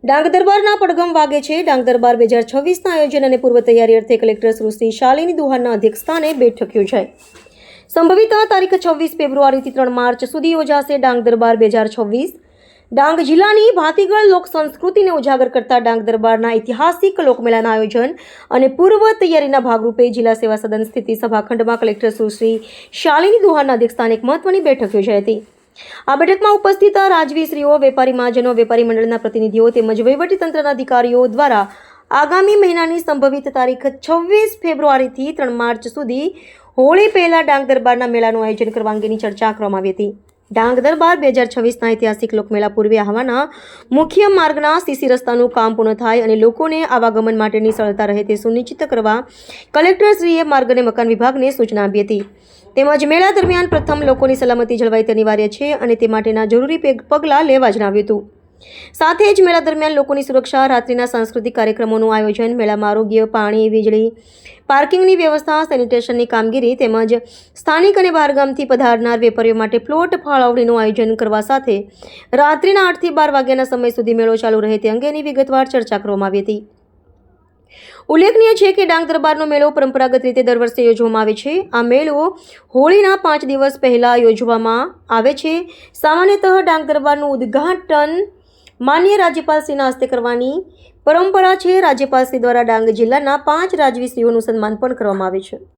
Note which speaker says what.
Speaker 1: ડાંગ દરબારના પડઘમ વાગે છે. ડાંગ દરબાર 2026ના આયોજન અને પૂર્વ તૈયારી અર્થે કલેક્ટર શ્રી શાલિની દુહાનના અધ્યક્ષસ્થાને બેઠક યોજાઈ. સંભવિત તારીખ 26 ફેબ્રુઆરીથી 3 માર્ચ સુધી યોજાશે ડાંગ દરબાર 2026. ડાંગ જિલ્લાની ભાતીગળ લોક સંસ્કૃતિને ઉજાગર કરતા ડાંગ દરબારના ઐતિહાસિક લોકમેળાના આયોજન અને પૂર્વ તૈયારીના ભાગરૂપે જિલ્લા સેવા સદન સ્થિતિ સભાખંડમાં કલેક્ટર શ્રી શાલિની દુહાનના અધ્યક્ષસ્થાને એક મહત્વની બેઠક યોજાઈ હતી. આ બેઠકમાં ઉપસ્થિત રાજવીશ્રીઓ, વેપારી મહાજનો, વેપારી મંડળના પ્રતિનિધિઓ તેમજ વહીવટીતંત્રના અધિકારીઓ દ્વારા આગામી મહિનાની સંભવિત તારીખ 26 ફેબ્રુઆરીથી 3 માર્ચ સુધી હોળી પહેલા ડાંગ દરબારના મેળાનું આયોજન કરવા અંગેની ચર્ચા કરવામાં આવી હતી. ડાંગ દરબાર 2026ના ઐતિહાસિક લોકમેળા પૂર્વે આવવાના મુખ્ય માર્ગના સીસી રસ્તાનું કામ પૂર્ણ થાય અને લોકોને આવાગમન માટેની સરળતા રહે તે સુનિશ્ચિત કરવા કલેક્ટરશ્રીએ માર્ગ અને મકાન વિભાગને સૂચના આપી હતી. તેમજ મેળા દરમિયાન પ્રથમ લોકોની સલામતી જળવાય તે અનિવાર્ય છે અને તે માટેના જરૂરી પગલાં લેવા જણાવ્યું હતું. સાથે જ મેળા દરમિયાન લોકોની સુરક્ષા, રાત્રિના સાંસ્કૃતિક કાર્યક્રમોનું આયોજન, મેળામાં આરોગ્ય, પાણી, વીજળી, પાર્કિંગની વ્યવસ્થા, સેનિટેશનની કામગીરી તેમજ સ્થાનિક અને બહારગામથી પધારનાર વેપારીઓ માટે પ્લોટ ફાળવણીનું આયોજન કરવા સાથે રાત્રિના 8 થી 12 વાગ્યાના સમય સુધી મેળો ચાલુ રહે તે અંગેની વિગતવાર ચર્ચા કરવામાં આવી હતી. ઉલ્લેખનીય છે કે ડાંગ દરબારનો મેળો પરંપરાગત રીતે દર વર્ષે યોજવામાં આવે છે. આ મેળો હોળીના 5 દિવસ પહેલા યોજવામાં આવે છે. સામાન્યતઃ ડાંગ દરબારનું ઉદ્ઘાટન માનનીય રાજ્યપાલશ્રીના હસ્તે કરવાની પરંપરા છે. રાજ્યપાલશ્રી દ્વારા ડાંગ જિલ્લાના 5 રાજવીશ્રીઓનું સન્માન પણ કરવામાં આવે છે.